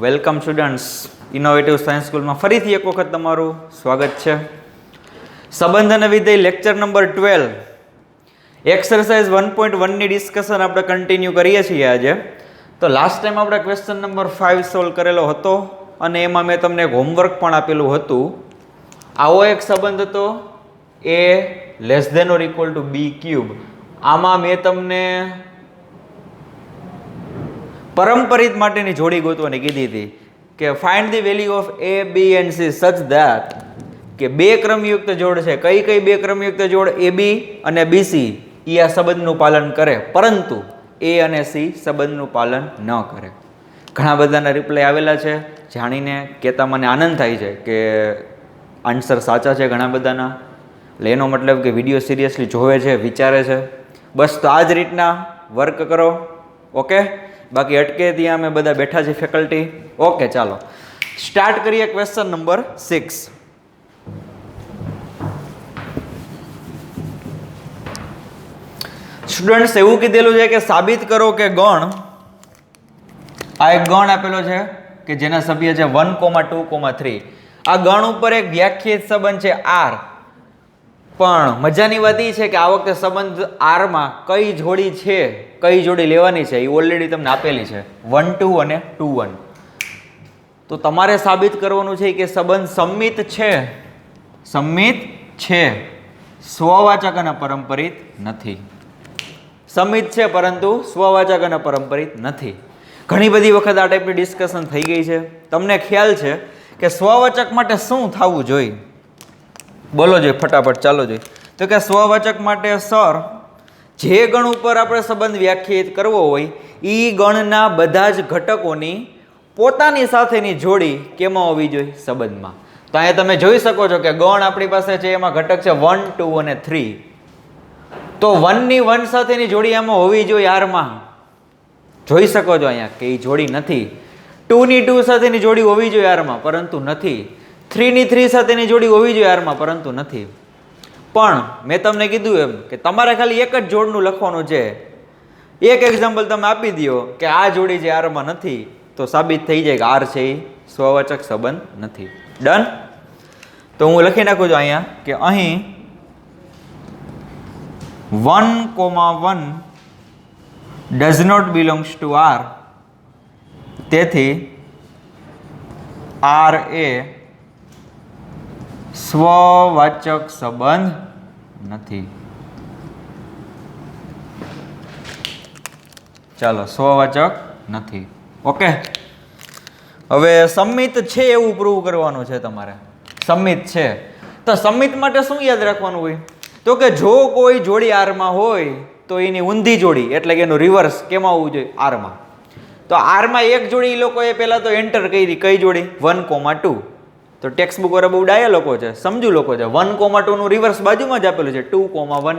Welcome students. Innovative science સ્કૂલમાં ફરીથી એક વખત તમારું સ્વાગત છે. સંબંધ અને વિધેય લેક્ચર નંબર 12 એક્સરસાઇઝ 1.1ની ડિસ્કશન આપણે કન્ટિન્યુ કરીએ છીએ આજે. તો લાસ્ટ ટાઈમ આપણે ક્વેશ્ચન નંબર 5 સોલ્વ કરેલો હતો અને એમાં મેં તમને એક હોમવર્ક પણ આપેલું હતું. આવો એક સંબંધ હતો a less than or equal to b cube. આમાં મેં તમને પરંપરિત માટેની જોડી ગોતવાની કીધી હતી કે find the value of a b and c સચ ધેટ કે બે ક્રમયુક્ત જોડ છે. કઈ કઈ બે ક્રમયુક્ત જોડ ab અને bc એ આ સંબંધનું પાલન કરે, પરંતુ a અને c સંબંધનું પાલન ન કરે. ઘણા બધાના રિપ્લાય આવેલા છે. જાણીને કહેતા મને આનંદ થાય છે કે આન્સર સાચા છે ઘણા બધાના. એટલે એનો મતલબ કે વિડીયો સિરિયસલી જોવે છે, વિચારે છે. બસ તો આ જ રીતના વર્ક કરો. ઓકે, બાકી અટકે ત્યાં અમે બધા બેઠા છીએ ફેકલ્ટી. ઓકે, ચાલો સ્ટાર્ટ કરીએ ક્વેશ્ચન નંબર 6. સ્ટુડન્ટ્સ એવું કીધેલું છે કે સાબિત કરો કે ગણ, આ એક ગણ આપેલો છે કે જેના સભ્ય છે 1, 2, 3. આ ગણ ઉપર એક વ્યાખ્યાયિત સંબંધ છે r. પણ મજાની વાત એ છે કે આ વખતે સંબંધ r માં કઈ જોડી છે, કઈ જોડી લેવાની છે એ ઓલરેડી તમને આપેલી છે 1, 2 અને 2, 1. તો તમારે સાબિત કરવાનું છે કે સંબંધ સંમિત છે, સંમિત છે, સ્વવાચક અને પરંપરિત નથી. સંમિત છે પરંતુ સ્વવાચક અને પરંપરિત નથી. ઘણી બધી વખત આ ટાઈપની ડિસ્કશન થઈ ગઈ છે. તમને ખ્યાલ છે કે સ્વવાચક માટે શું થવું જોઈએ? બોલો જોઈએ ફટાફટ, ચાલો જોઈએ. તો કે સ્વવાચક માટે સર જે ગણ ઉપર આપણે સંબંધ વ્યાખ્યાયિત કરવો હોય એ ગણના બધા જ ઘટકોની પોતાની સાથેની જોડી કેમાં હોવી જોઈએ? સંબંધમાં. તો અહીંયા તમે જોઈ શકો છો કે ગણ આપણી પાસે છે, એમાં ઘટક છે 1, 2 અને 3. તો 1 ની 1 સાથેની જોડી આમાં હોવી જોઈએ r માં. જોઈ શકો છો અહીંયા કે એ જોડી નથી. 2 ની 2 સાથેની જોડી હોવી જોઈએ r માં, પરંતુ નથી. 3 ની 3 સાથેની જોડી હોવી જોઈએ r માં, પરંતુ નથી. પણ મેં તમને કીધું એમ કે તમારે ખાલી એક જ જોડનું લખવાનું છે. એક એક્ઝામ્પલ તમે આપી દો કે આ જોડી જે r માં નથી, તો સાબિત થઈ જાય કે r છે એ સ્વવાચક સંબંધ નથી. ડન. તો હું લખી નાખું છું અહીંયા કે અહીં 1, 1 does not belongs to r. તેથી r એ સ્વવાચક સંબંધ નથી. ચાલો, સ્વવાચક નથી. ઓકે, હવે સંમિત છે એવું પ્રૂવ કરવાનું છે તમારે. સંમિત છે તો સંમિત માટે શું યાદ રાખવાનું હોય? તો કે જો કોઈ જોડી r માં હોય તો એની ઊંધી જોડી એટલે કે એનું રિવર્સ કેમાં હોવું જોઈએ? r માં. તો r માં એક જોડી એ લોકોએ પહેલા તો એન્ટર કરી. કઈ જોડી? 1, 2. તો ટેક્સ્ટ બુક વાળા બહુ ડાયા લોકો છે, સમજુ લોકો છે. 1, 2 નું રિવર્સ બાજુમાં જ આપેલું છે 2, 1.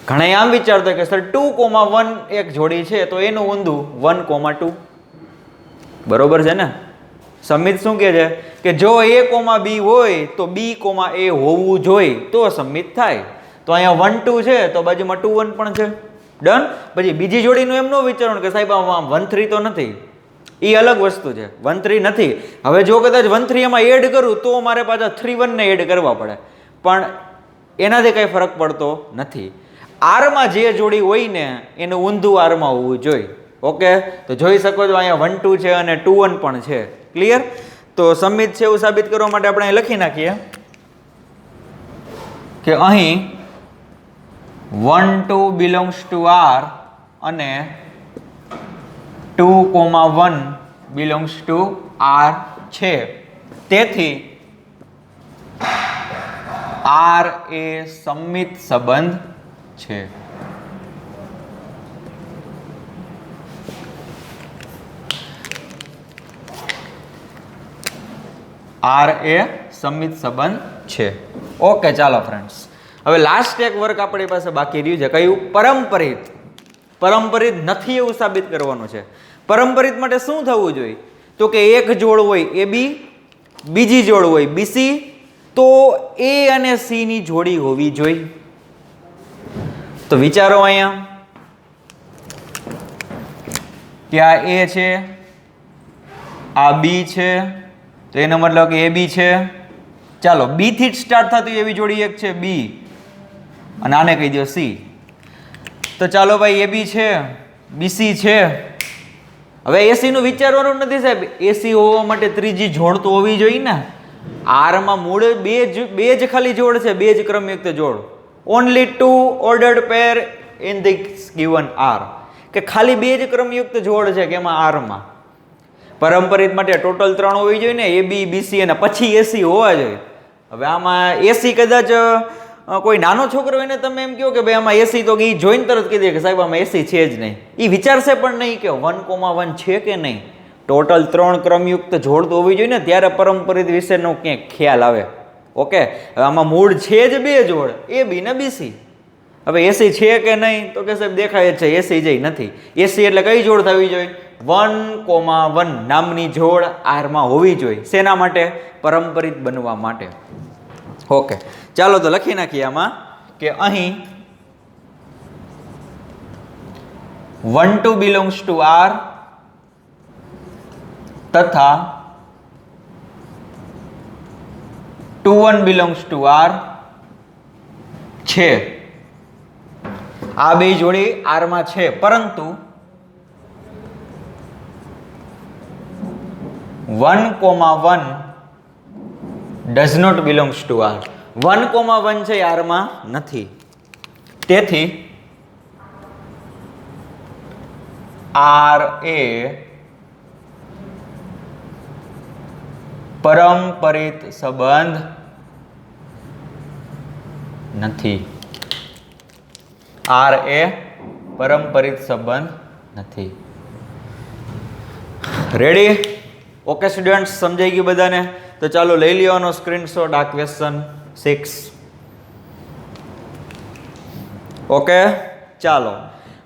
ઘણા આમ વિચારતા કે સર 2, 1 એક જોડી છે તો એનું ઊંધું 1, 2. બરોબર છે ને? સંમિત શું કહે છે કે જો a, b હોય તો b, a હોવું જોઈએ તો સંમિત થાય. તો અહીંયા 1, 2 છે તો બાજુમાં 2, 1 પણ છે. ડન. પછી બીજી જોડીનું એમ ન વિચારવાનું કે સાહેબ આમાં 1, 3 તો નથી. એ અલગ વસ્તુ છે. 1, 3 નથી. હવે જો કદાચ 1, 3 એમાં એડ કરું તો મારે પાછા 3, 1 ને એડ કરવા પડે, પણ એનાથી કઈ ફરક પડતો નથી. r માં જે જોડી હોય ને એનું ઊંધું r માં હોવું જોઈએ. ઓકે, તો જોઈ શકો છો અહીંયા 1, 2 છે અને 2, 1 પણ છે. ક્લિયર? તો સંમિત છે એવું સાબિત કરવા માટે આપણે અહીં લખી નાખીએ કે અહીં 1, 2 belongs to r અને 2, 1 belongs to r છે. તેથી r એ સંમિત સંબંધ છે. r એ સંમિત સંબંધ છે. ઓકે, ચાલો ફ્રેન્ડ્સ, હવે લાસ્ટ એક વર્ક આપણી પાસે બાકી રહ્યું છે. કયું? પરંપરિત. પરંપરિત નથી એવું સાબિત કરવાનું છે. પરંપરિત માટે શું થવું જોઈએ? તો કે એક જોડ હોય ab, બીજી જોડ હોય bc, તો a અને c ની જોડી હોવી જોઈએ. તો વિચારો અહીંયા કે આ a છે, આ બી છે તો એનો મતલબ કે એ બી છે. ચાલો બી થી જ સ્ટાર્ટ થતી એવી જોડી એક છે બી અને આને કહી દો સી. તો ચાલો ભાઈ એ બી છે, બીસી છે. હવે એસી નું વિચારવાનું નથી સાહેબ, એસી હોવા માટે ત્રીજી જોડ તો હોવી જોઈએ ને. આરમાં મૂળ બે જ ખાલી જોડ છે, બે જ ક્રમયુક્ત જોડ. Only 2 ordered pair in this given R, કે ખાલી બે જ ક્રમયુક્ત જોડ છે કે એમાં આરમાં. પરંપરિત માટે ટોટલ 3 હોવી જોઈએ ને, એ બી બીસી અને પછી એસી હોવા જોઈએ. હવે આમાં એસી કદાચ કોઈ નાનો છોકરો એને તમે એમ કહો કે ભાઈ આમાં એસી, તો એ જોઈને તરત કહી દે કે સાહેબ આમાં એસી છે જ નહીં. એ વિચારશે પણ નહીં કે 1,1 છે કે નહીં. ટોટલ 3 ક્રમયુક્ત જોડ તો હોવી જોઈએ ને, ત્યારે પરંપરિત વિશેનો ક્યાંક ખ્યાલ આવે. ઓકે, હવે આમાં મૂળ છે જ બે જોડ, એ બી ને બીસી. હવે એસી છે કે નહીં તો કે સાહેબ દેખાય જ છે એસી જઈ નથી. એસી એટલે કઈ જોડ થવી જોઈએ? 1,1 નામની જોડ આરમાં હોવી જોઈએ. શેના માટે? પરંપરિત બનવા માટે. ઓકે, ચાલો તો લખી નાખીએ આમાં કે અહીં 1,2 બિલોંગ્સ ટુ આર તથા 2,1 બિલોંગ્સ ટુ આર છે. આ બે જોડી આરમાં છે, પરંતુ 1,1 does not belongs to R. 1,1 છે આરમાં નથી. તેથી R એ પરંપરિત સંબંધ નથી. R એ પરંપરિત સંબંધ નથી. રેડી? ઓકે સ્ટુડન્ટ્સ, સમજાઈ ગયું બધાને? તો ચાલો લઈ લેવાનો સ્ક્રીનશોટ આ ક્વેશ્ચન 6. ઓકે, ચાલો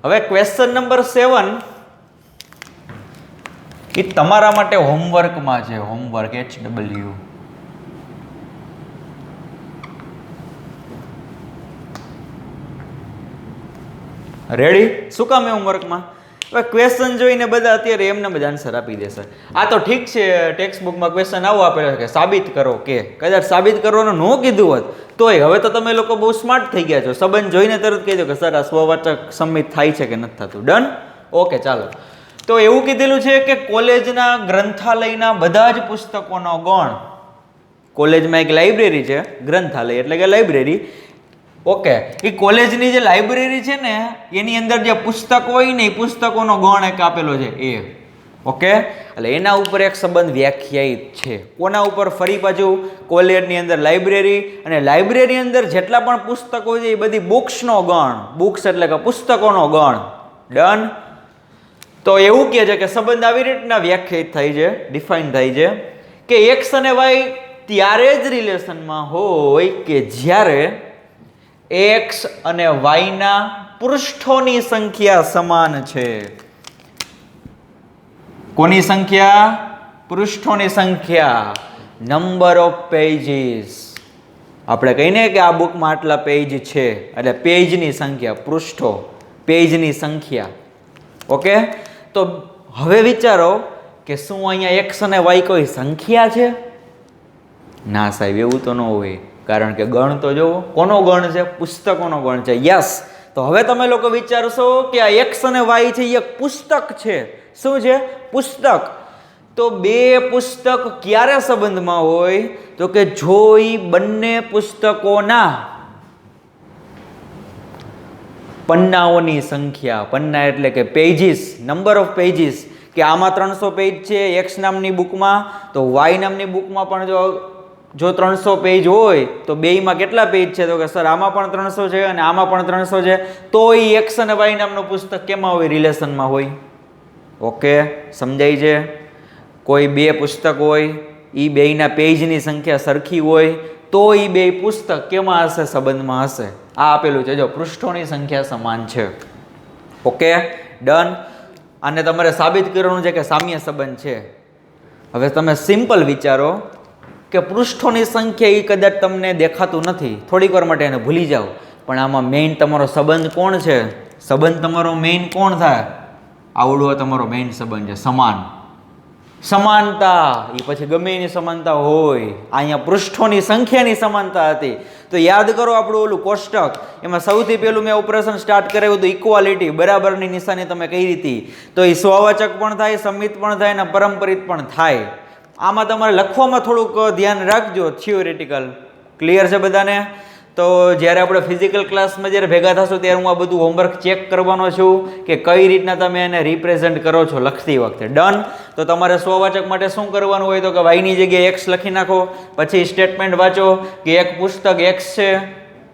હવે ક્વેશ્ચન નંબર 7 એ તમારા માટે હોમવર્કમાં છે. Homework HW. રેડી? શું કામ હોમવર્કમાં? હવે ક્વેશ્ચન જોઈને બધા અત્યારે એમને બધા આન્સર આપી દેશે. આ તો ઠીક છે, ટેક્સ્ટ બુકમાં ક્વેશ્ચન આવો આપેલો છે કે સાબિત કરો, કે કદાચ સાબિત કરવાનું ન કીધું હોત તોય હવે તો તમે લોકો બહુ સ્માર્ટ થઈ ગયા છો. સંબંધ જોઈને તરત કહી દો કે સર આ સ્વવાચક સંમિત થાય છે કે નથી થતું. ડન? ઓકે, ચાલો. તો એવું કીધેલું છે કે કોલેજના ગ્રંથાલયના બધા જ પુસ્તકોનો ગણ. કોલેજમાં એક લાઇબ્રેરી છે, ગ્રંથાલય એટલે કે લાઇબ્રેરી. ઓકે, એ કોલેજની જે લાઇબ્રેરી છે ને એની અંદર જે પુસ્તકો હોય ને એ પુસ્તકોનો ગણ એક આપેલો છે એ. ઓકે, એટલે એના ઉપર એક સંબંધ વ્યાખ્યાયિત છે. કોના ઉપર? ફરી પાછું કોલેજની અંદર લાઇબ્રેરી, અને લાઇબ્રેરી અંદર જેટલા પણ પુસ્તકો છે એ બધી બુક્સનો ગણ. બુક્સ એટલે કે પુસ્તકોનો ગણ. ડન? તો એવું કહે છે કે સંબંધ આવી રીતના વ્યાખ્યાયિત થાય છે, ડિફાઇન થાય છે કે એક્સ અને વાય ત્યારે જ રિલેશનમાં હોય કે જ્યારે એક્સ અને વાયના પૃષ્ઠોની સંખ્યા સમાન છે. કોની સંખ્યા? પૃષ્ઠોની સંખ્યા. Number of pages. આપણે કહીને કે આ બુકમાં આટલા પેજ છે, એટલે પેજની સંખ્યા, પૃષ્ઠો, પેજની સંખ્યા. ઓકે, તો હવે વિચારો કે શું અહીંયા એક્સ અને વાય કોઈ સંખ્યા છે? ના સાહેબ, એવું તો ન હોય. કારણ કે ગણ તો જોવો, કોનો ગણ છે? પુસ્તકોનો ગણ છે. યસ. તો હવે તમે લોકો વિચારશો કે આ એક્સ અને વાય છે એ એક પુસ્તક છે. શું છે? પુસ્તક. તો બે પુસ્તક ક્યારે સંબંધમાં હોય? તો કે જો એ બંને પુસ્તકોના પન્નાઓની સંખ્યા, પન્ના એટલે કે પેજીસ, નંબર ઓફ પેજીસ, કે આમાં 300 પેજ છે એક્સ નામની બુકમાં, તો વાય નામની બુકમાં પણ જો 300 પેજ હોય તો બેયમાં કેટલા પેજ છે? તો કે સર આમાં પણ 300 છે અને આમાં પણ 300 છે. તો એ એક્સ અને વાય નામનું પુસ્તક કેમાં હોય? રિલેશનમાં હોય. ઓકે, સમજાય છે? કોઈ બે પુસ્તક હોય, એ બેયના પેજની સંખ્યા સરખી હોય તો એ બે પુસ્તક કેમાં હશે? સંબંધમાં હશે. આ આપેલું છે, જો પૃષ્ઠોની સંખ્યા સમાન છે. Okay, done. આને તમારે સાબિત કરવાનું છે કે સામ્ય સંબંધ છે. હવે તમે સિમ્પલ વિચારો કે પૃષ્ઠોની સંખ્યા એ કદાચ તમને દેખાતું નથી, થોડીક વાર માટે એને ભૂલી જાઓ, પણ આમાં મેઇન તમારો સંબંધ કોણ છે? સંબંધ તમારો મેઇન કોણ થાય? આવડો તમારો મેઇન સંબંધ છે, સમાન. સમાનતા, એ પછી ગમે એની સમાનતા હોય, અહીંયા પૃષ્ઠોની સંખ્યાની સમાનતા હતી. તો યાદ કરો આપણું ઓલું કોષ્ટક, એમાં સૌથી પહેલું મેં ઓપરેશન સ્ટાર્ટ કરાવ્યું હતું ઇક્વાલિટી, બરાબરની નિશાની તમે કઈ હતી. તો એ સ્વવાચક પણ થાય, સમિત પણ થાય અને પરંપરિત પણ થાય. આમાં તમારે લખવામાં થોડુંક ધ્યાન રાખજો, થિયોરિટિકલ. ક્લિયર છે બધાને? તો જ્યારે આપણે ફિઝિકલ ક્લાસમાં જ્યારે ભેગા થશું ત્યારે હું આ બધું હોમવર્ક ચેક કરવાનો છું કે કઈ રીતના તમે એને રિપ્રેઝેન્ટ કરો છો લખતી વખતે. ડન. તો તમારે સ્વવાચક માટે શું કરવાનું હોય તો કે વાયની જગ્યાએ એક્સ લખી નાખો, પછી સ્ટેટમેન્ટ વાંચો કે એક પુસ્તક એક્સ છે,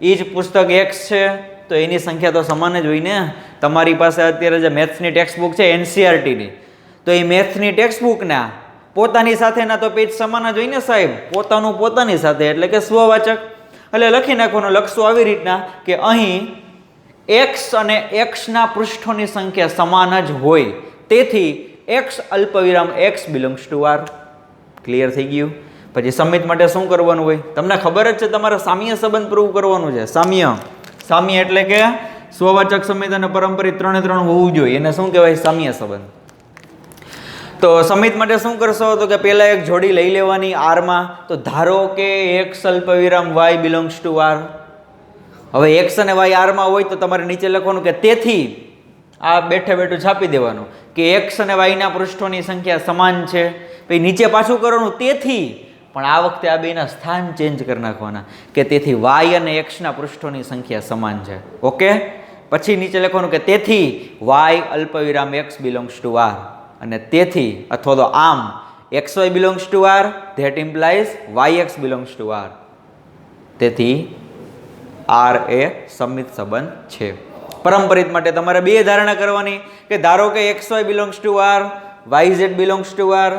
એ જ પુસ્તક એક્સ છે, તો એની સંખ્યા તો સમાન જ હોય ને. તમારી પાસે અત્યારે જે મેથ્સની ટેક્સ્ટ બુક છે એનસીઆરટીની, તો એ મેથ્સની ટેક્સ્ટ બુકના પોતાની સાથેના તો પેજ સમાન જ હોય ને સાહેબ, પોતાનું પોતાની સાથે એટલે કે સ્વવાચક. એટલે લખી નાખવાનું, લખશું આવી રીતના કે અહીં એક્સ અને એક્સના પૃષ્ઠોની સંખ્યા સમાન જ હોય, તેથી એક્સ અલ્પવિરામ X belongs to R. Clear થઈ ગયું? પછી સમિત માટે શું કરવાનું હોય તમને ખબર જ છે, તમારે સામ્ય સંબંધ પ્રૂવ કરવાનું છે. સામ્ય એટલે કે સ્વવાચક, સમિત અને પરંપરિત ત્રણે ત્રણ હોવું જોઈએ, એને શું કહેવાય? સામ્ય સંબંધ. તો સમિત માટે શું કરશો તો કે પહેલા એક જોડી લઈ લેવાની આરમાં. તો ધારો કે એક્સ અલ્પવિરામ વાય બિલોંગ્સ ટુ આર. હવે એક્સ અને વાય આરમાં હોય તો તમારે નીચે લખવાનું કે તેથી, આ બેઠે બેઠું છાપી દેવાનું કે એક્સ અને વાયના પૃષ્ઠોની સંખ્યા સમાન છે. પછી નીચે પાછું કરવાનું તેથી, પણ આ વખતે આ બેના સ્થાન ચેન્જ કરી નાખવાના કે તેથી વાય અને એક્સના પૃષ્ઠોની સંખ્યા સમાન છે. ઓકે. પછી નીચે લખવાનું કે તેથી વાય અલ્પવિરામ એક્સ બિલોંગ્સ ટુ આર, અને તેથી અથવા તો આમ X Y belongs to R, that implies Y X belongs to R. તેથી આર એ સમિત સંબંધ છે. પરંપરિત માટે તમારે બે ધારણા કરવાની કે ધારો કે X Y belongs to R, Y Z belongs to R.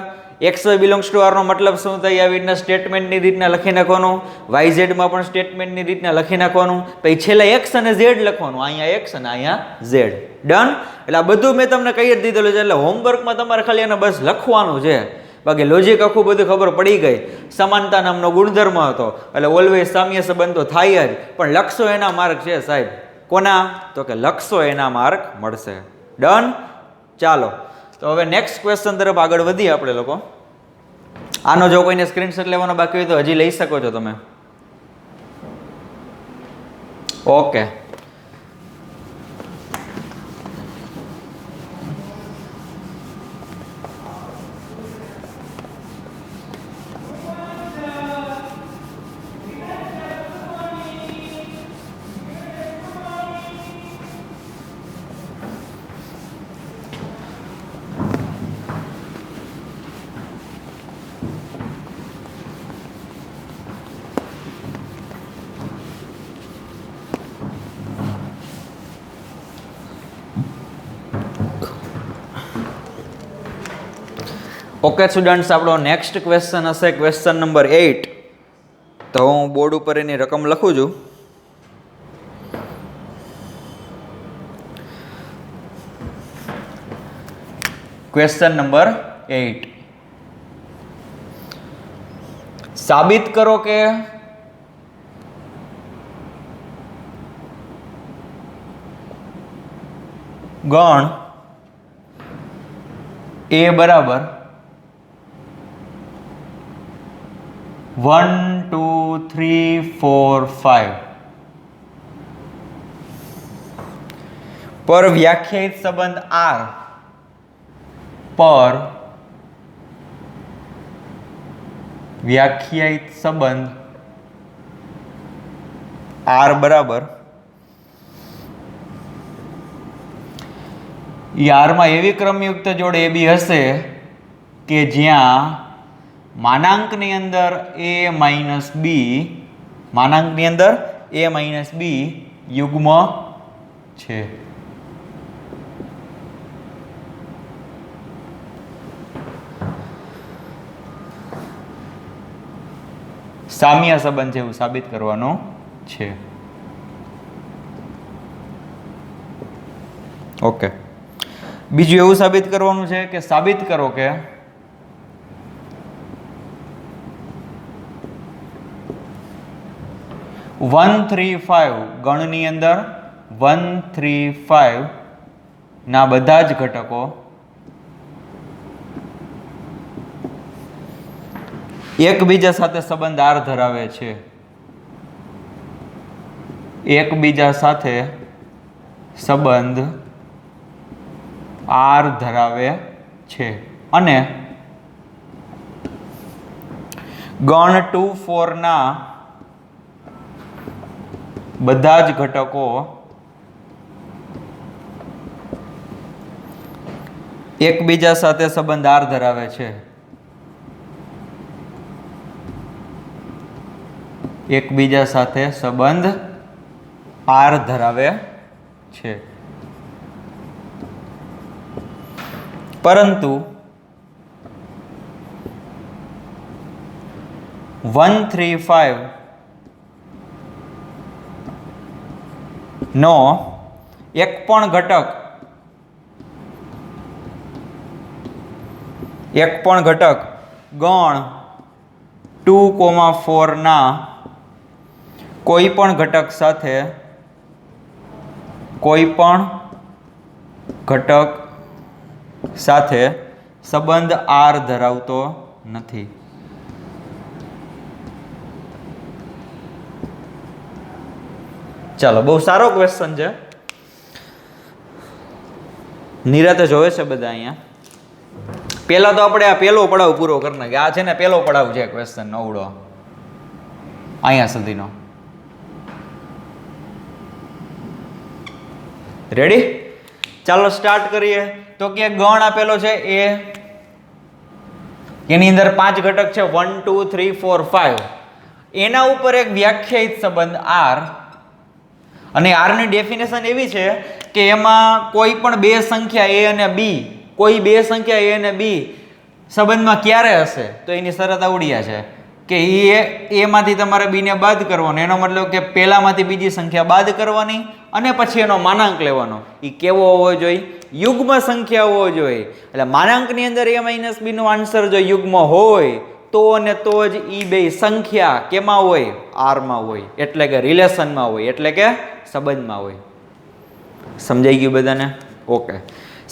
X Y belongs to આરનો મતલબ શું થાય? આવી રીતના સ્ટેટમેન્ટની રીતના લખી નાખવાનું. વાય ઝેડમાં પણ સ્ટેટમેન્ટની રીતના લખી નાખવાનું. પછી છેલ્લે એક્સ અને ઝેડ લખવાનું, અહીંયા એક્સ અને અહીંયા ઝેડ. ડન. એટલે આ બધું મેં તમને કહી જ દીધેલું છે, એટલે હોમવર્કમાં તમારે ખાલી એને બસ લખવાનું છે. બાકી લોજિક આખું બધું ખબર પડી ગઈ. સમાનતા નામનો ગુણધર્મ હતો એટલે ઓલવેઝ સામ્ય સંબંધ તો થાય જ, પણ લખશો એના માર્ક છે સાહેબ. કોના? તો કે લખશો એના માર્ક મળશે. ડન. ચાલો તો હવે નેક્સ્ટ ક્વેશ્ચન તરફ આગળ વધીએ આપણે લોકો. આનો જો કોઈને સ્ક્રીનશોટ લેવાનો બાકી હોય તો હજી લઈ શકો છો તમે. ઓકે. ઓકે સ્ટુડન્ટ્સ, આપણો નેક્સ્ટ ક્વેશ્ચન હશે ક્વેશ્ચન નંબર 8. તો હું બોર્ડ ઉપર એની રકમ લખું છું. Question number 8. સાબિત કરો કે ગણ એ બરાબર 1 2 3 4 5 પર વ્યાખ્યાયિત સંબંધ R પર વ્યાખ્યાયિત સંબંધ R બરાબર માં એવી ક્રમયુક્ત જોડ AB હશે કે જ્યાં માનાંકની અંદર a - b યુગ્મ છે. સામ્ય સંબંધ છે એવું સાબિત કરવાનો છે. ઓકે. બીજું એવું સાબિત કરવાનું છે કે સાબિત કરો કે વન 3 5 ગણની અંદર 1 3 5 ના બધા જ ઘટકો એકબીજા સાથે સંબંધ આર ધરાવે છે, એકબીજા સાથે સંબંધ આર ધરાવે છે અને ગણ 2 4 ના બધા જ ઘટકો એકબીજા સાથે સંબંધ આર ધરાવે છે, એકબીજા સાથે સંબંધ આર ધરાવે છે, પરંતુ 1 3 5 નો એક પણ ઘટક ગણ 2 4 ના કોઈ પણ ઘટક સાથે સંબંધ આર ધરાવતો નથી. ચાલો, બહુ સારો ક્વેશ્ચન છે, નિરાતે જોવે છે બધા અહીંયા. પહેલા તો આપણે આ પહેલો પડાવ પૂરો કરી નાખીએ. આ છે ને પહેલો પડાવ છે ક્વેશ્ચન નવડો અહીંયા સુધીનો. રેડી? ચાલો સ્ટાર્ટ કરીએ. તો કે ગણ આપેલો છે એ, એની અંદર 5 ઘટક છે 1 2 3 4 5. એના ઉપર એક વ્યાખ્યાયિત સંબંધ આર, અને આર ની ડેફિનેશન એવી છે કે એમાં કોઈ પણ બે સંખ્યા a અને b, કોઈ બે સંખ્યા a અને b સંબંધમાં ક્યારે હશે તો એની શરત આવડ્યા છે કે એ માંથી તમારે b ને બાદ કરવાનો. એનો મતલબ કે પહેલામાંથી બીજી સંખ્યા બાદ કરવાની અને પછી એનો માનાંક લેવાનો. એ કેવો હોવો જોઈએ? યુગ્મ સંખ્યા હોવો જોઈએ. એટલે માનાંકની અંદર a માઇનસ b નો આન્સર જો યુગ્મ હોય તો અને તો જ ઈ બે સંખ્યા કેમાં હોય? આરમાં હોય, એટલે કે રિલેશનમાં હોય, એટલે કે સંબંધમાં હોય. સમજાઈ ગયું બધાને? ઓકે.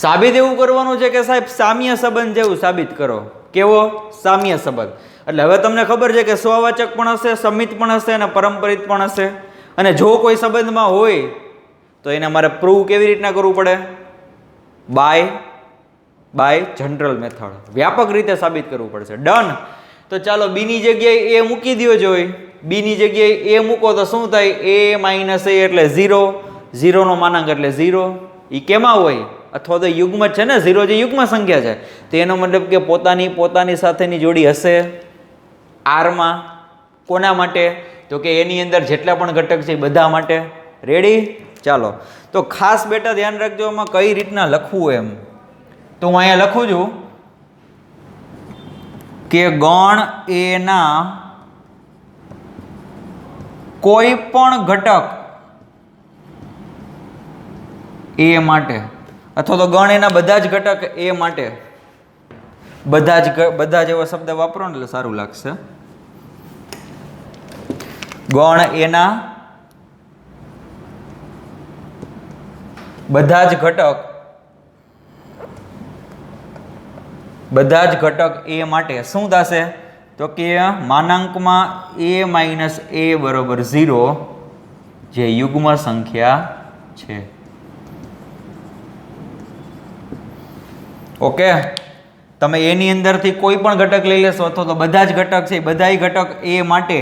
સાબિત એવું કરવાનું છે કે સાહેબ સામ્ય સંબંધ જેવું સાબિત કરો. કેવો? સામ્ય સંબંધ. એટલે હવે તમને ખબર છે કે સ્વવાચક પણ હશે, સમિત પણ હશે અને પરંપરિત પણ હશે. અને જો કોઈ સંબંધમાં હોય તો એને મારે પ્રૂવ કેવી રીતના કરવું પડે? બાય જનરલ મેથડ, વ્યાપક રીતે સાબિત કરવું પડશે. ડન. તો ચાલો b ની જગ્યાએ a મૂકી દો. જોઈ b ની જગ્યાએ a મૂકો તો શું થાય? a માઇનસ a એટલે 0, 0 નો માનાંક એટલે 0. એ કેમાં હોય? અથવા તો યુગ્મ જ છે ને, 0 જે યુગ્મ સંખ્યા છે. તો એનો મતલબ કે પોતાની સાથેની જોડી હશે આરમાં. કોના માટે? તો કે એની અંદર જેટલા પણ ઘટક છે એ બધા માટે. રેડી? ચાલો, તો ખાસ બેટા ધ્યાન રાખજો આમાં કઈ રીતના લખવું એમ. તો હું અહીંયા લખું છું કે ગણ a ના કોઈ પણ ઘટક a માટે, અથવા તો ગણ એના બધા જ ઘટક a માટે, બધા જ એવો શબ્દ વાપરો ને એટલે સારું લાગશે. ગણ એના બધા જ ઘટક a માટે શું થશે? તો કે માનાંકમાં a માઇનસ a બરોબર 0 જે યુગ્મ સંખ્યા છે. ઓકે. તમે એની અંદરથી કોઈ પણ ઘટક લઈ લેશો અથવા તો બધા જ ઘટક છે બધા ઘટક એ માટે,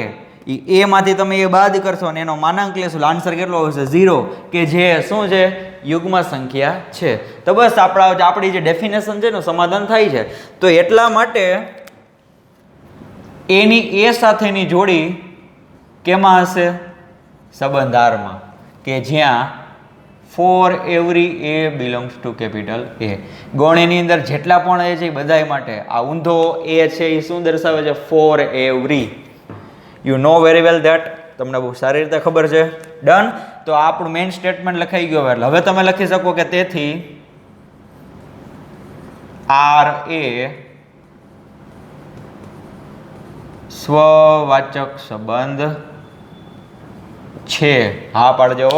એ માંથી તમે એ બાદ કરશો અને એનો માનાંક લેશો, આન્સર કેટલો આવશે? 0, કે જે શું છે? યુગ્મ સંખ્યા છે. તો બસ આપણી જે ડેફિનેશન છે ને સમાધાન થાય છે. તો એટલા માટે એની એ સાથેની જોડી કેમાં હશે? સંબંધ આરમાં, કે જ્યાં for every A belongs to capital એ. ગણ એની અંદર જેટલા પણ એ છે એ બધા માટે. આ ઊંધો એ છે એ શું દર્શાવે છે? For every. You know very well that. તમને બહુ સારી રીતે ખબર છે. ડન. તો આ આપણું મેઇન સ્ટેટમેન્ટ લખાઈ ગયો. એટલે હવે તમે લખી શકો કે તેથી આર એ સ્વવાચક સંબંધ છે. હા પાડજો.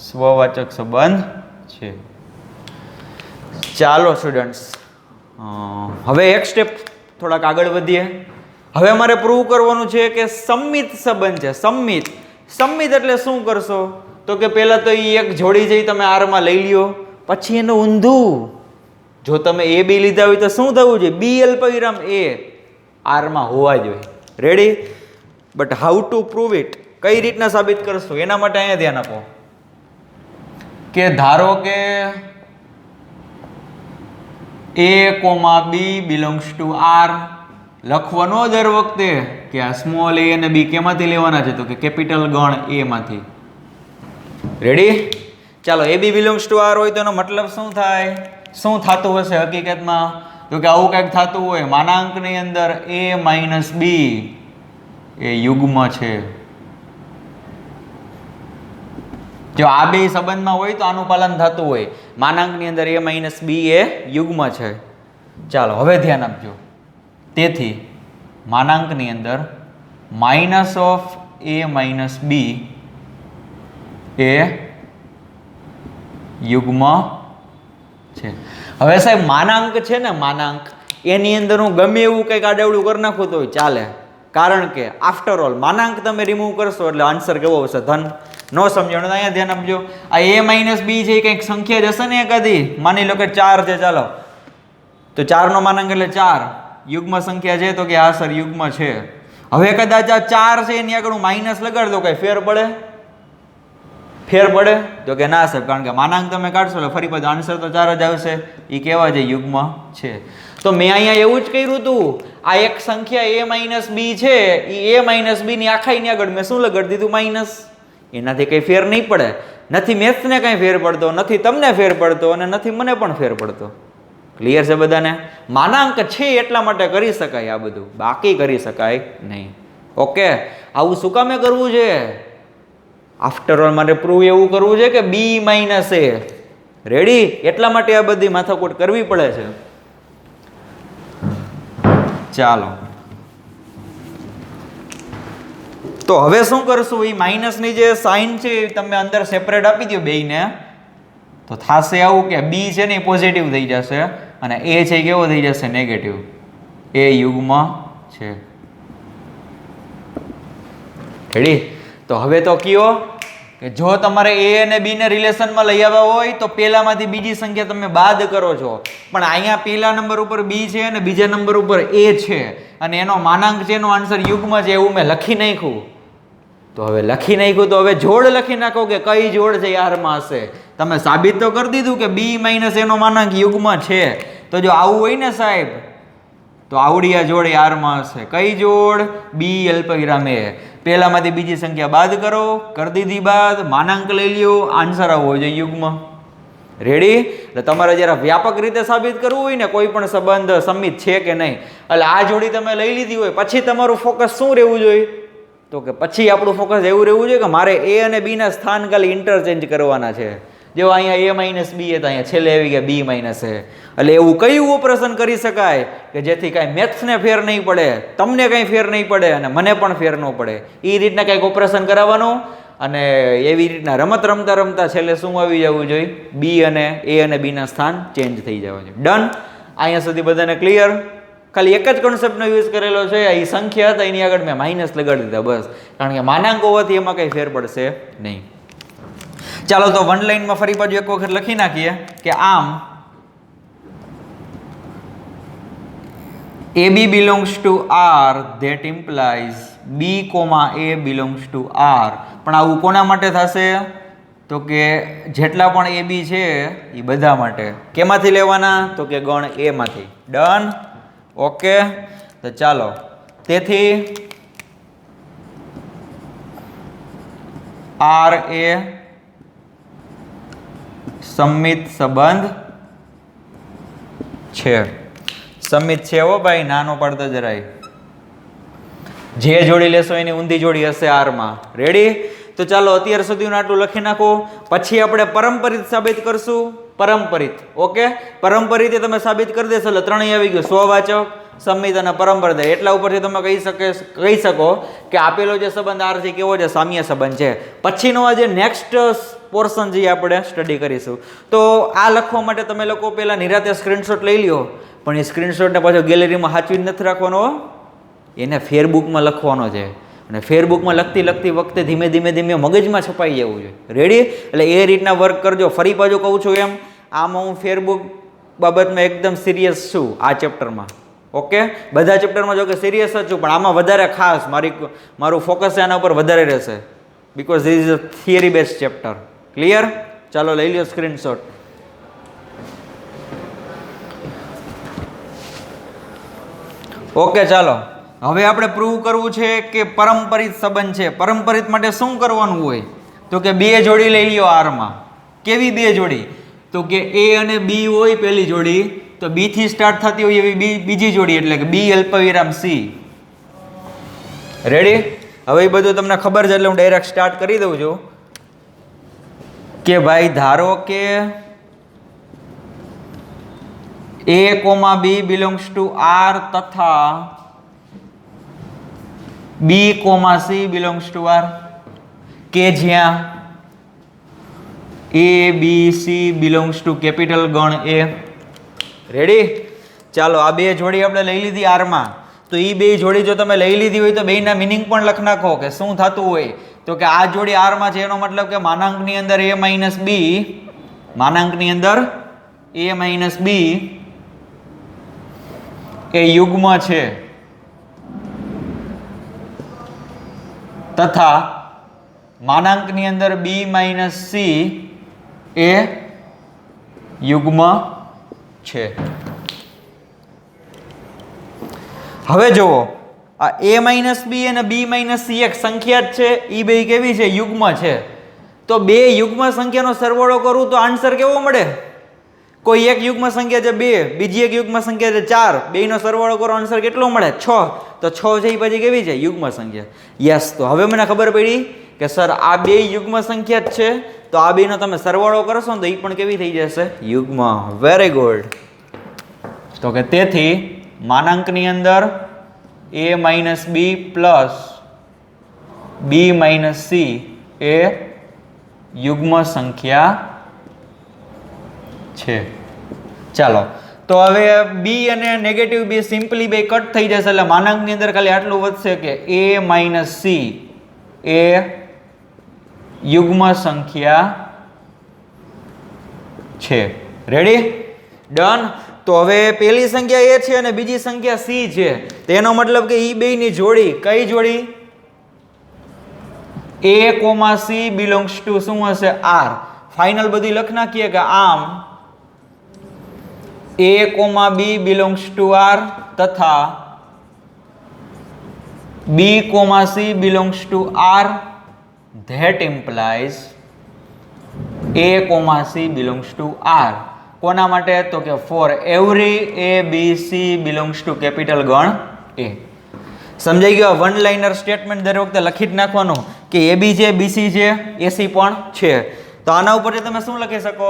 સ્વવાચક સંબંધ છે. ચાલો સ્ટુડન્ટ્સ, હવે એક સ્ટેપ થોડાક આગળ વધીએ. હવે મારે પ્રૂવ કરવાનું છે કે સંમિત સંબંધ છે. સંમિત સંમિત એટલે શું કરશો તો કે પહેલા તો એ એક જોડી જઈ તમે આરમાં લઈ લ્યો, પછી એનું ઊંધું. જો તમે એ બી લીધા હોય તો શું થવું જોઈએ? બી અલ્પવિરામ એ આરમાં હોવા જોઈએ. Ready? But how to prove it? કઈ રીતના સાબિત કરશો એના માટે અહીંયા ધ્યાન આપો કે ધારો કે A, B belongs to R. લખવાનો દર વખતે કે આ સ્મોલ a અને b કેમાંથી લેવાના છે તો કે કેપિટલ ગણ a માંથી. રેડી? ચાલો a b belongs to R હોય તો એનો મતલબ શું થાય? શું થતું હશે હકીકતમાં? તો કે આવું કંઈક થતું હોય માનાંકની અંદર a માઇનસ b એ યુગ્મ છે. જો આ બે સંબંધમાં હોય તો આનું પાલન થતું હોય માનાંકની અંદર a માઇનસ b એ યુગ્મ છે. ચાલો હવે ધ્યાન આપજો. તેથી માનાંકની અંદર minus of a minus b એ યુગ્મ છે. હવે સાહેબ માનાંક છે ને, માનાંક એની અંદર હું ગમે એવું કંઈક આડેવડું કરી નાખું તો ચાલે, કારણ કે આફ્ટર ઓલ માનાંક તમે રિમૂવ કરશો એટલે આન્સર કેવો આવશે? ધન. નો સમજણ અહીંયા ધ્યાન આપજો. આ a માઇનસ b છે એ કંઈક સંખ્યા જ હશે ને એકાદી. માની લો કે 4 છે, ચાલો તો 4 નો માનાંક એટલે 4 યુગ્મ સંખ્યા છે તો કે આ સર યુગ્મ છે. હવે કદાચ આ 4 છે એની આગળ હું માઇનસ લગાડ દો, કઈ ફેર પડે? ફેર પડે? તો કે ના સાહેબ, કારણ કે માનાંક તમે કાઢશો એટલે ફરી પાછું આન્સર તો 4 જ આવશે. એ કેવા છે? યુગ્મ છે. તો મેં અહીંયા એવું જ કર્યું હતું. આ એક સંખ્યા a માઇનસ b છે, એ a માઇનસ b ની આખાઈની આગળ મેં શું લગાડી દીધું? માઇનસ. એનાથી કંઈ ફેર નહીં પડે. નથી મેથ્સને કંઈ ફેર પડતો, નથી તમને ફેર પડતો અને નથી મને પણ ફેર પડતો. ક્લિયર છે બધાને? માનાંક છે એટલા માટે કરી શકાય આ બધું, બાકી કરી શકાય નહીં. ઓકે? આવું શું કામે કરવું છે? આફ્ટર ઓલ મારે પ્રૂવ એવું કરવું છે કે b માઇનસ a. રેડી? એટલા માટે આ બધી માથાકૂટ કરવી પડે છે. ચાલો તો હવે શું કરશું? એ માઇનસની જે સાઇન છે તમે અંદર સેપરેટ આપી દો બેયને, તો થાશે આવું કે b છે ને એ પોઝિટિવ થઈ જશે અને a છે કેવો થઈ જશે? નેગેટિવ. એ યુગ્મ છે. રેડી? તો હવે તો કયો કે જો તમારે a અને b ને રિલેશનમાં લઈ આવ્યા હોય તો પહેલામાંથી બીજી સંખ્યા તમે બાદ કરો છો, પણ અહીંયા પહેલા નંબર ઉપર b છે અને બીજા નંબર ઉપર a છે અને એનો માનાંક છે, એનો આન્સર યુગ્મ છે, એવું મેં લખી નાખ્યું. તો હવે લખી નાખ્યું તો હવે જોડ લખી નાખો કે કઈ જોડ છે યારમાં હશે. તમે સાબિત તો કરી દીધું કે b માઇનસ એનો માનાંક યુગ્મ છે. તો જો આવું હોય ને સાહેબ તો આવડી આ જોડ યારમાં હશે. કઈ જોડ? b અલ્પવિરામ a. પહેલામાંથી બીજી સંખ્યા બાદ કરો, કરી દીધી બાદ, માનાંક લઈ લ્યો, આન્સર આવવો જોઈએ યુગ્મ. રેડી? એટલે તમારે જરા વ્યાપક રીતે સાબિત કરવું હોય ને કોઈ પણ સંબંધ સંમિત છે કે નહીં, એટલે આ જોડી તમે લઈ લીધી હોય પછી તમારું ફોકસ શું રહેવું જોઈએ? તો કે પછી આપણું ફોકસ એવું રહેવું જોઈએ કે મારે a અને b ના સ્થાન ખાલી ઇન્ટરચેન્જ કરવાના છે. જો અહીંયા a માઇનસ b તો અહીંયા છેલ્લે આવી ગયા b માઇનસ a. એટલે એવું કયું ઓપરેશન કરી શકાય કે જેથી કાંઈ મેથ્સને ફેર નહીં પડે, તમને કંઈ ફેર નહીં પડે અને મને પણ ફેર ન પડે? એ રીતના કંઈક ઓપરેશન કરાવવાનું અને એવી રીતના રમત રમતા રમતા છેલ્લે શું આવી જવું જોઈએ? b અને a અને b ના સ્થાન ચેન્જ થઈ જવા જોઈએ. ડન? અહીંયા સુધી બધાને ક્લિયર? ખાલી એક જ કોન્સેપ્ટનો યુઝ કરેલો છે. એ સંખ્યા હતા એની આગળ મેં માઇનસ લગાડી દીધા બસ, કારણ કે માનાંક હોવાથી એમાં કંઈ ફેર પડશે નહીં. ચાલો તો વન લાઈનમાં ફરી પાછું એક વખત લખી નાખીએ કે આમ AB belongs to R, that implies B, A belongs to R. પણ આવું કોના માટે થશે? તો કે જેટલા પણ AB છે એ બધા માટે. કેમાંથી લેવાના? તો કે ગણ A માંથી. ડન? ઓકે? તો ચાલો, તેથી R એ સંમિત સંબંધ છે. સંમિત છે હો ભાઈ, નાનો પડતો જરાય. જે જોડી લેશો એની ઊંધી જોડી હશે R માં. રેડી? તો ચાલો અત્યાર સુધીનું આટલું લખી નાખો. પછી આપણે પરંપરિત સાબિત કરશું. પરંપરિત. ઓકે? પરંપરિત તમે સાબિત કરી દેશો એટલે ત્રણેય આવી ગયું: સ્વવાચક, સંમિત અને પરંપરિત. એટલા ઉપરથી તમે કહી શકો કે આપેલો જે સંબંધ R છે કેવો છે? સામ્ય સંબંધ છે. પછીનો આ જે નેક્સ્ટ પોર્શન જે આપણે સ્ટડી કરીશું. તો આ લખવા માટે તમે લોકો પહેલાં નિરાતે સ્ક્રીનશોટ લઈ લ્યો, પણ એ સ્ક્રીનશોટને પાછો ગેલેરીમાં સાચવી નથી રાખવાનો, એને ફેરબુકમાં લખવાનો છે. અને ફેરબુકમાં લખતી વખતે ધીમે ધીમે મગજમાં છપાઈ જવું જોઈએ. રેડી? એટલે એ રીતના વર્ક કરજો. ફરી પાછું કહું છું એમ, આમાં હું ફેરબુક બાબતમાં એકદમ સિરિયસ છું આ ચેપ્ટરમાં. ઓકે, બધા ચેપ્ટરમાં જો કે સિરિયસ જ છું, પણ આમાં વધારે ખાસ મારું ફોકસ એના ઉપર વધારે રહેશે, because this is a theory base chapter. Clear? ચાલો લઈ લ્યો સ્ક્રીનશોટ. ઓકે, ચાલો હવે આપણે પ્રૂવ કરવું છે કે પરંપરિત સંબંધ છે. પરંપરિત માટે શું કરવાનું હોય? તો કે બે જોડી લઈ લ્યો આરમાં. કેવી બે જોડી? તો કે એ અને બી હોય પહેલી જોડી, તો બી થી સ્ટાર્ટ થતી હોય એવી બીજી જોડી, એટલે કે બી અલ્પવિરામ સી. રેડી? હવે એ બધું તમને ખબર છે એટલે હું ડાયરેક્ટ સ્ટાર્ટ કરી દઉં છું કે ભાઈ ધારો કે A, B belongs to R તથા B, C belongs to R, કે જ્યાં A, B, C belongs to capital ગણ A. રેડી? ચાલો આ બે જોડી આપણે લઈ લીધી આરમાં. તો એ બે જોડી જો તમે લઈ લીધી હોય તો બેના મિનિંગ પણ લખ નાખો કે શું થતું હોય. તો કે આ જોડી આરમાં છે એનો મતલબ કે માનાંકની અંદર A માઇનસ બી, માનાંકની અંદર A માઇનસ બી એ યુગ્મ છે તથા માનાંકની અંદર બી માઇનસ સી એ યુગ્મ છે. હવે જુઓ, આ A માઇનસ બી અને B માઇનસ સી એક સંખ્યા જ છે, એ બે કેવી છે? યુગ્મ છે. તો બે યુગ્મ સંખ્યાનો સરવાળો કરું તો આન્સર કેવો મળે? કોઈ એક યુગ્મ સંખ્યા છે 2, બીજી એક યુગ્મ સંખ્યા છે 4, બેયનો સરવાળો કરો આન્સર કેટલો મળે? 6. તો 6 છે એ પછી કેવી છે? યુગ્મ સંખ્યા. યસ. તો હવે મને ખબર પડી કે સર આ બે યુગ્મ સંખ્યા જ છે, તો આ બેનો તમે સરવાળો કરશો ને તો એ પણ કેવી થઈ જશે? યુગ્મ. Very good. તો કે તેથી માનાંકની અંદર A minus B plus B minus C એ યુગ્મ સંખ્યા છે. ચાલો, તો હવે બી અને નેગેટિવ બી સિમ્પલી બે કટ થઈ જશે, એટલે માનાંકની અંદર ખાલી આટલું વધશે કે A માઇનસ સી એ યુગ્મ સંખ્યા છે. રેડી? ડન. તો હવે પેલી સંખ્યા A છે અને બીજી સંખ્યા C છે, તેનો મતલબ કે ઈ બેયની જોડી કઈ જોડી? A, C belongs to શું હશે? R. ફાઇનલ બધી લખ નાખીએ કે આમ A, B belongs to R તથા B, C belongs to R. That implies A, C belongs to R. કોના માટે? તો કે for every A, B, C belongs to capital ગણ A. સમજાઈ ગયો? વન લાઇનર સ્ટેટમેન્ટ દર વખતે લખી જ નાખવાનું કે AB છે, BC છે, AC પણ છે. તો આના ઉપરથી તમે શું લખી શકો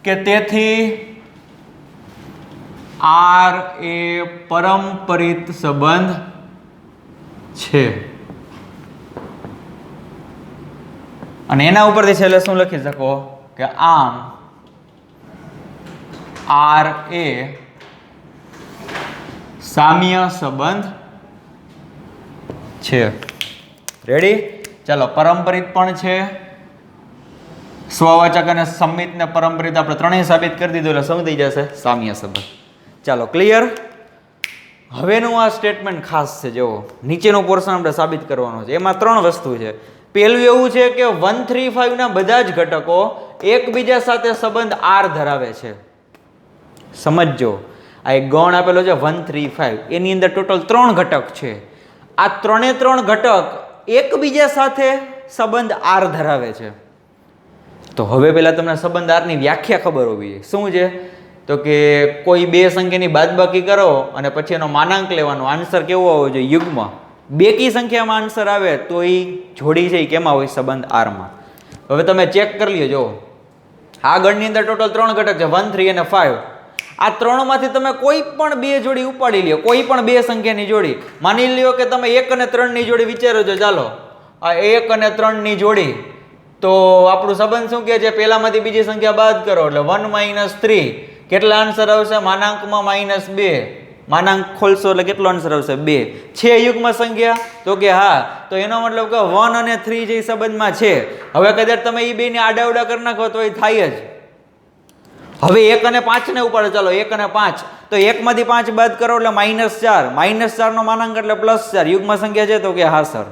કે તેથી R એ પરંપરિત સંબંધ છે. અને એના ઉપરથી છેલ્લે શું લખી શકો કે આમ R એ સામ્ય સંબંધ છે. રેડી? ચાલો, પરંપરિત પણ છે, સ્વવાચક અને સંમિત ને પરંપરિત આપણે ત્રણેય સાબિત કરી દીધું, એટલે શું થઈ જશે? સામ્ય સંબંધ. ચાલો, ક્લિયર? હવેનું આ સ્ટેટમેન્ટ ખાસ છે. જુઓ, નીચેનો પોર્શન આપણે સાબિત કરવાનો છે. એમાં ત્રણ વસ્તુ છે. પહેલું એવું છે કે 1, 3, 5 ના બધા જ ઘટકો એકબીજા સાથે સંબંધ R ધરાવે છે. સમજો, આ એક ગણ આપેલો છે 1, 3, 5, એની અંદર ટોટલ 3 ઘટક છે. આ ત્રણે 3 ઘટક એકબીજા સાથે સંબંધ R ધરાવે છે. તો હવે પહેલા તમને સંબંધ R ની વ્યાખ્યા ખબર હોવી જોઈએ. શું છે? તો કે કોઈ બે સંખ્યાની બાદબાકી કરો અને પછી એનો માનાંક લેવાનો, આન્સર કેવો હોવો જોઈએ? યુગ્મ. બેકી સંખ્યામાં આન્સર આવે તો એ જોડી છે એ કેમાં હોય? સંબંધ R માં. હવે તમે ચેક કરી લ્યો. જો આ ગણની અંદર ટોટલ 3 ઘટક છે, 1, 3 અને 5. આ ત્રણમાંથી તમે કોઈ પણ બે જોડી ઉપાડી લ્યો, કોઈ પણ બે સંખ્યાની જોડી. માની લ્યો કે તમે 1 અને 3 ની જોડી વિચારો છો. ચાલો, આ 1 અને 3 ની જોડી તો આપણું સંબંધ શું કહે છે? પહેલામાંથી બીજી સંખ્યા બાદ કરો એટલે 1 - 3. કેટલા આન્સર આવશે? માનાંકમાં -2. માનાંક ખોલશો એટલે કેટલો આન્સર આવશે? 2. છે યુગ્મ સંખ્યા? તો કે હા. તો એનો મતલબ કે 1 અને 3 જે સંબંધમાં છે. હવે કદાચ તમે એ બેને આડાવડા કરી નાખો તો એ થાય જ. હવે 1 અને 5 ને ઉપાડો. ચાલો 1 અને 5. તો 1 માંથી 5 બાદ કરો એટલે -4. -4 નો માનાંક એટલે +4. યુગ્મ સંખ્યા છે? તો કે હા સર.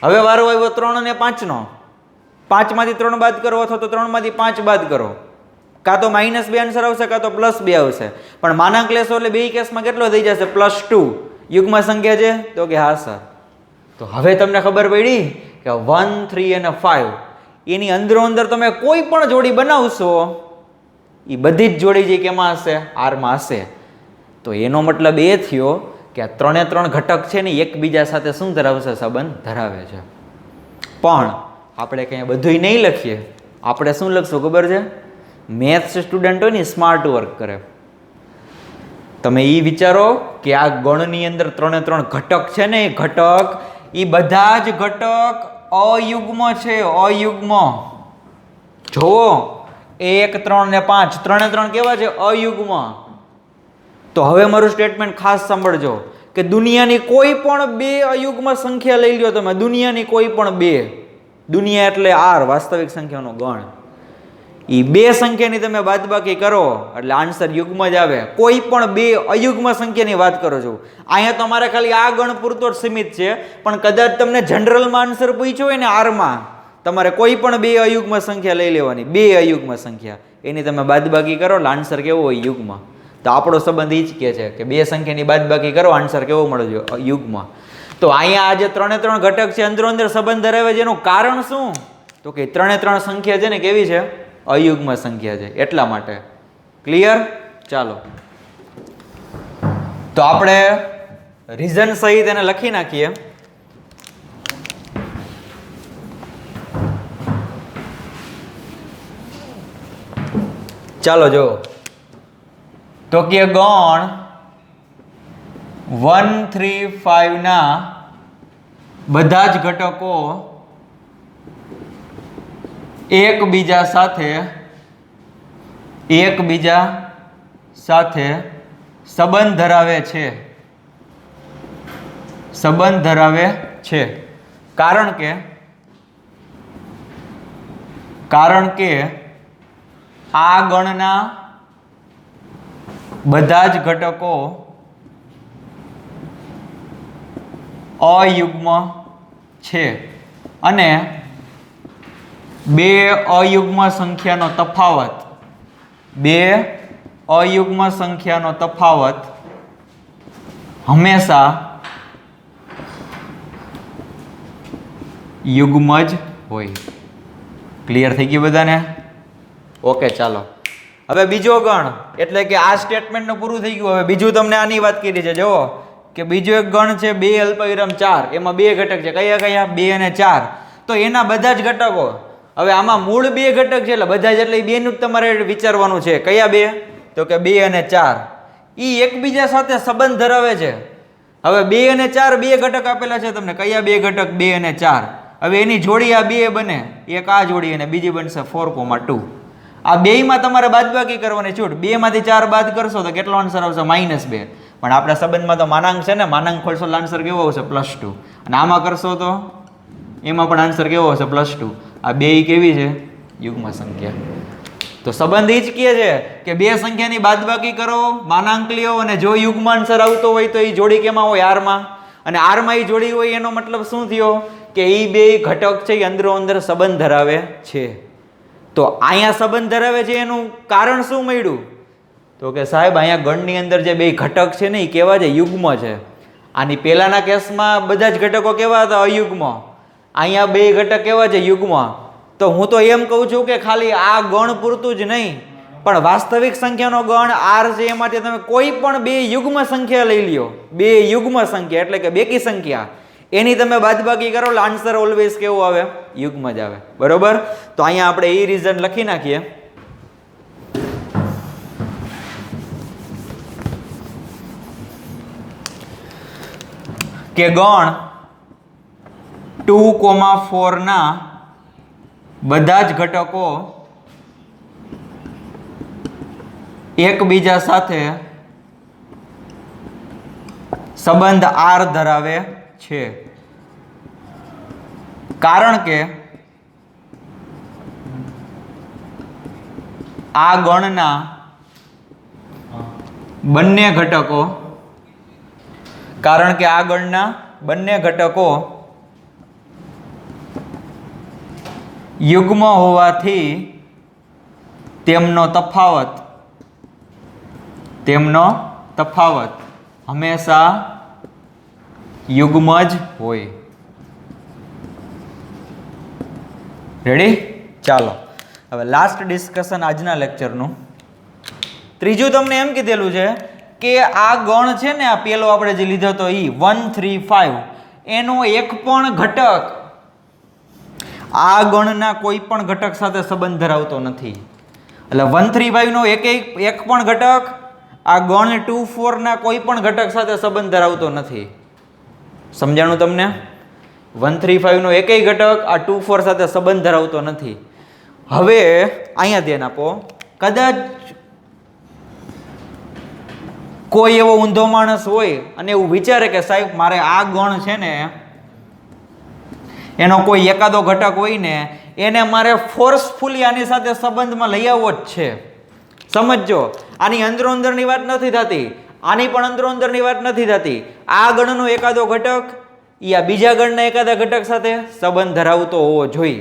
હવે વારો આવ્યો 3 અને 5 નો. 5 માંથી 3 બાદ કરો અથવા તો 3 માંથી 5 બાદ કરો. કાં તો -2 આન્સર આવશે કાં તો +2 આવશે. પણ માનાંક લેશો એટલે બે કેસમાં કેટલો થઈ જશે? +2. યુગ્મ સંખ્યા છે? તો કે હા સર. તો હવે તમને ખબર પડી કે 1, 3 અને 5 એની અંદરો અંદર તમે કોઈ પણ જોડી બનાવશો એ બધી જ જોડી જે કેમાં હશે? આરમાં હશે. તો એનો મતલબ એ થયો કે આ 3 ઘટક છે ને એકબીજા સાથે શું ધરાવશે? સંબંધ ધરાવે છે. પણ આપણે કંઈ બધુંય નહીં લખીએ. આપણે શું લખશું ખબર છે? મેથ્સ સ્ટુડન્ટ હોય ને સ્માર્ટ વર્ક કરે. તમે એ વિચારો કે આ ગણની અંદર 3 ઘટક છે ને એ ઘટક એ બધા જ ઘટક અયુગ્મ છે. અયુગ્મ. જોવો 1, 3 ને 5 3 કેવા છે? અયુગ્મ. તો હવે મારું સ્ટેટમેન્ટ ખાસ સાંભળજો કે દુનિયાની કોઈ પણ બે અયુગ્મ સંખ્યા લઈ લ્યો તમે. દુનિયાની કોઈ પણ બે. દુનિયા એટલે આર, વાસ્તવિક સંખ્યાનો ગણ. એ બે સંખ્યાની તમે બાદબાકી કરો એટલે આન્સર યુગ્મ જ આવે. કોઈ પણ બે અયુગ્મ સંખ્યાની વાત કરો છો. અહીંયા તમારે ખાલી આ ગણ પૂરતો જ સીમિત છે. પણ કદાચ તમને જનરલમાં આન્સર પૂછ્યો હોય ને આરમાં, તમારે કોઈ પણ બે અયુગ્મ સંખ્યા લઈ લેવાની. બે અયુગ્મ સંખ્યા એની તમે બાદબાકી કરો એટલે આન્સર કેવો હોય? યુગ્મ. તો આપણો સંબંધ એ જ કહે છે કે બે સંખ્યાની બાદબાકી કરો આન્સર કેવો મળે છે? યુગ્મ. તો અહીંયા આ જે 3 ઘટક છે અંદરો અંદર સંબંધ ધરાવે છે એનું કારણ શું? તો કે 3 સંખ્યા છે ને કેવી છે? અયુગ્મ સંખ્યા છે. એટલા માટે. ક્લિયર? ચાલો તો આપણે રીઝન સહિત એને લખી નાખીએ. ચાલો જો તો કે ગણ 1, 3, 5 ના બધા જ ઘટકો એકબીજા સાથે સંબંધ ધરાવે છે. સંબંધ ધરાવે છે. કારણ કે આ ગણના બધા જ ઘટકો અયુગ્મ છે અને બે અયુગ્મ સંખ્યાનો તફાવત હંમેશા યુગ્મ જ હોય. ક્લિયર થઈ ગયું બધાને? ઓકે ચાલો હવે બીજો ગણ એટલે કે આ સ્ટેટમેન્ટનું પૂરું થઈ ગયું. હવે બીજું તમને આની વાત કરી છે. જુઓ કે બીજો એક ગણ છે 2 અલ્પવિરામ 4. એમાં બે ઘટક છે. કયા કયા? 2 અને 4. તો એના બધા જ ઘટકો. હવે આમાં મૂળ બે ઘટક છે એટલે બધા જ એટલે બેનું જ તમારે વિચારવાનું છે. કયા બે? તો કે 2 અને 4 એ એકબીજા સાથે સંબંધ ધરાવે છે. હવે 2 અને 4 બે ઘટક આપેલા છે તમને. કયા બે ઘટક? 2 અને 4. હવે એની જોડી આ બે બને. એક આ જોડી અને બીજી બનશે 4,2. આ બેયમાં તમારે બાદબાકી કરવાની છૂટ. 2 માંથી 4 બાદ કરશો તો કેટલો આન્સર આવશે? -2. પણ આપણા સંબંધમાં તો માનાંક છે ને, માનાંક ખોલશો તો આન્સર કેવો આવશે? +2. અને આમાં કરશો તો એમાં પણ આન્સર કેવો આવશે? +2. આ બે કેવી છે? યુગ્મ સંખ્યા. તો સંબંધ એ જ કહે છે કે બે સંખ્યાની બાદબાકી કરો, માનાંક લ્યો અને જો યુગ્મ આન્સર આવતો હોય તો એ જોડી કેમાં હોય? આરમાં. અને આરમાં એ જોડી હોય એનો મતલબ શું થયો? કે એ બે ઘટક છે એ અંદરો અંદર સંબંધ ધરાવે છે. તો અહીંયા સંબંધ ધરાવે છે એનું કારણ શું મળ્યું? તો કે સાહેબ અહીંયા ગણની અંદર જે બે ઘટક છે ને એ કેવા છે? યુગ્મ છે. આની પહેલાના કેસમાં બધા જ ઘટકો કેવા હતા? અયુગ્મ. અહીંયા બે ઘટક કેવા છે? યુગ્મ. તો હું તો એમ કહું છું કે ખાલી આ ગણ પૂરતું જ નહીં પણ વાસ્તવિક સંખ્યાનો ગણ આર છે એમાંથી તમે કોઈ પણ બે યુગ્મ સંખ્યા લઈ લ્યો. બે યુગ્મ સંખ્યા એટલે કે બેકી સંખ્યા એની તમે બાદબાકી કરો એટલે આન્સર ઓલવેઝ કેવું આવે? યુગ્મ જ આવે. બરોબર? તો અહીંયા આપણે એ રીઝન લખી નાખીએ. કે ગણ 2,4 ના બધા જ ઘટકો એકબીજા સાથે સંબંધ આર ધરાવે છે, કારણ કે આ ગણના બંને ઘટકો યુગ્મ હોવાથી તેમનો તફાવત હંમેશા યુગ્મ જ હોય. રેડી? ચાલો હવે લાસ્ટ ડિસ્કશન આજના લેક્ચરનું. ત્રીજું તમને એમ કીધેલું છે કે આ ગણ છે ને, આ પેલો આપણે જે લીધો હતો ઈ 1 3 5, એનો એક પણ ઘટક આ ગણના કોઈ પણ ઘટક સાથે સંબંધ ધરાવતો નથી. એટલે 1 3 5 નો એક પણ ઘટક આ ગણ 2 4 ના કોઈ પણ ઘટક સાથે સંબંધ ધરાવતો નથી. સમજાણું તમને? 1 3 5 નો એકેય ઘટક આ 2 4 સાથે સંબંધ ધરાવતો નથી. હવે અહીંયા ધ્યાન આપો, કદાચ કોઈ એવો ઊંધો માણસ હોય અને એવું વિચારે કે સાહેબ મારે આ ગણ છે ને એનો કોઈ એકાદો ઘટક હોય ને એને મારે ફોર્સફુલી આની સાથે સંબંધમાં લઈ આવવો જ છે. સમજો, આની અંદરો અંદરની વાત નથી થતી, આની પણ અંદરો અંદરની વાત નથી થતી. આ ગણનો એકાદો ઘટક એ આ બીજા ગણના એકાદા ઘટક સાથે સંબંધ ધરાવતો હોવો જોઈએ.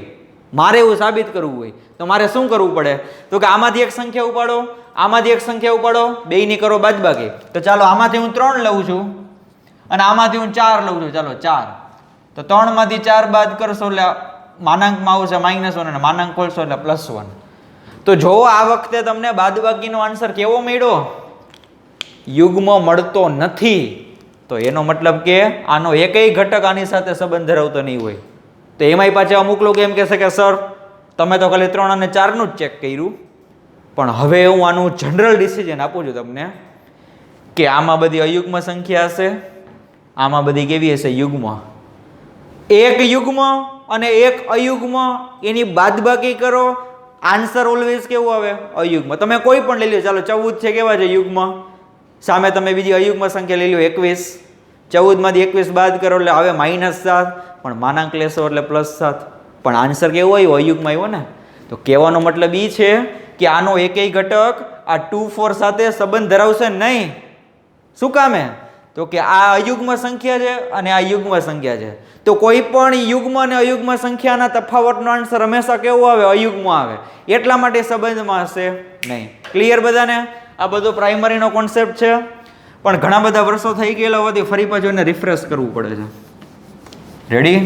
મારે એવું સાબિત કરવું હોય તો મારે શું કરવું પડે? તો કે આમાંથી એક સંખ્યા ઉપાડો, આમાંથી એક સંખ્યા ઉપાડો, બેયની કરો બાદબાકી. તો ચાલો આમાંથી હું 3 લઉં છું અને આમાંથી હું 4 લઉં છું. ચાલો 4, તો 3 માંથી 4 બાદ કરશો એટલે માનાંકમાં આવશે -1 અને માનાંક ખોલશો એટલે +1. તો જો આ વખતે તમને બાદબાકીનો આન્સર કેવો મળ્યો? યુગ્મ મળતો નથી. તો એનો મતલબ કે આનો એકેય ઘટક આની સાથે સંબંધ ધરાવતો નહીં હોય. તો એમાંય પાછા અમુક લોકો એમ કહેશે કે સર તમે તો ખાલી 3 અને 4 નું જ ચેક કર્યું, પણ હવે હું આનું જનરલ ડિસિઝન આપું છું તમને કે આમાં બધી અયુગ્મ સંખ્યા હશે, આમાં બધી કેવી હશે? યુગ્મ. એક યુગ્મ અને એક અયુગ્મ, એની બાદબાકી કરો, આન્સર ઓલવેઝ કેવું આવે? અયુગ્મ. તમે કોઈ પણ લઈ લો, ચાલો 14 છે, કેવા છે? યુગ્મ. સામે તમે બીજી અયુગ્મ સંખ્યા લઈ લો 21, 14 માંથી 21 બાદ કરો એટલે આવે -7, પણ માનાંક લેશો એટલે +7, પણ આન્સર કેવો આવ્યો? અયુગ્મ આવ્યો ને. તો કહેવાનો મતલબ એ છે કે આનો એકેય ઘટક આ 2 4 સાથે સંબંધ ધરાવશે નહીં. શું કામે? તો કે આ અયુગ્મ સંખ્યા છે અને આ યુગ્મ સંખ્યા છે. તો કોઈ પણ યુગ્મ અને અયુગ્મ સંખ્યાના તફાવતનો આન્સર હંમેશા કેવો આવે? અયુગ્મ આવે. એટલા માટે સંબંધમાં હશે નહીં. ક્લિયર બધાને? આ બધો પ્રાઇમરીનો કોન્સેપ્ટ છે, પણ ઘણા બધા વર્ષો થઈ ગયેલા હોવાથી ફરી પાછું એને રિફ્રેશ કરવું પડે છે. રેડી?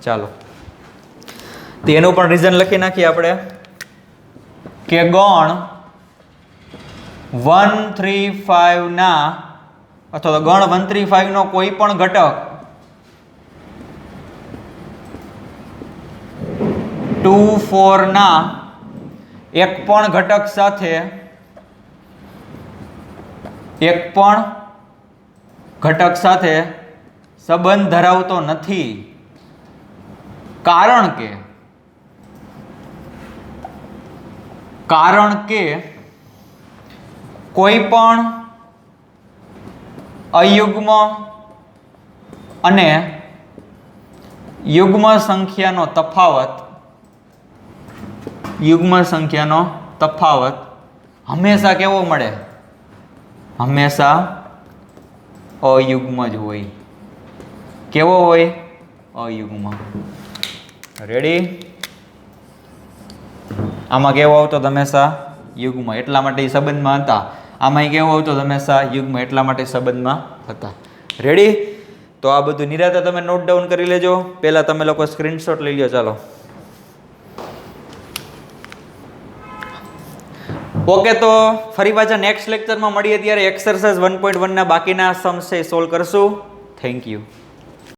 ચાલો, તો એનું પણ રીઝન લખી નાખીએ આપણે કે ગણ 1 3 5 ના અથવા તો ગણ 1 3 5 નો કોઈ પણ ઘટક 2 4 ના એક પણ ઘટક સાથે સંબંધ ધરાવતો નથી, કારણ કે કોઈ પણ અયુગ્મ અને યુગ્મ સંખ્યાનો તફાવત હંમેશા કેવો મળે? હંમેશા અયુગ્મ જ હોય. કેવો હોય? અયુગ્મ. રેડી? આમાં કેવો આવતો? હંમેશા યુગ્મ. એટલા માટે સંબંધમાં હતા. આમાં કેવો આવતો? હંમેશા યુગ્મ. એટલા માટે સંબંધમાં હતા. રેડી? તો આ બધું નિરાતે તમે નોટ ડાઉન કરી લેજો. પહેલા તમે લોકો સ્ક્રીનશોટ લઈ લો. ચાલો, ઓકે. તો ફરી પાછા નેક્સ્ટ લેક્ચરમાં મળીએ ત્યારે એક્સરસાઇઝ 1.1 ના બાકીના સમ્સ સોલ્વ કરશું. Thank you.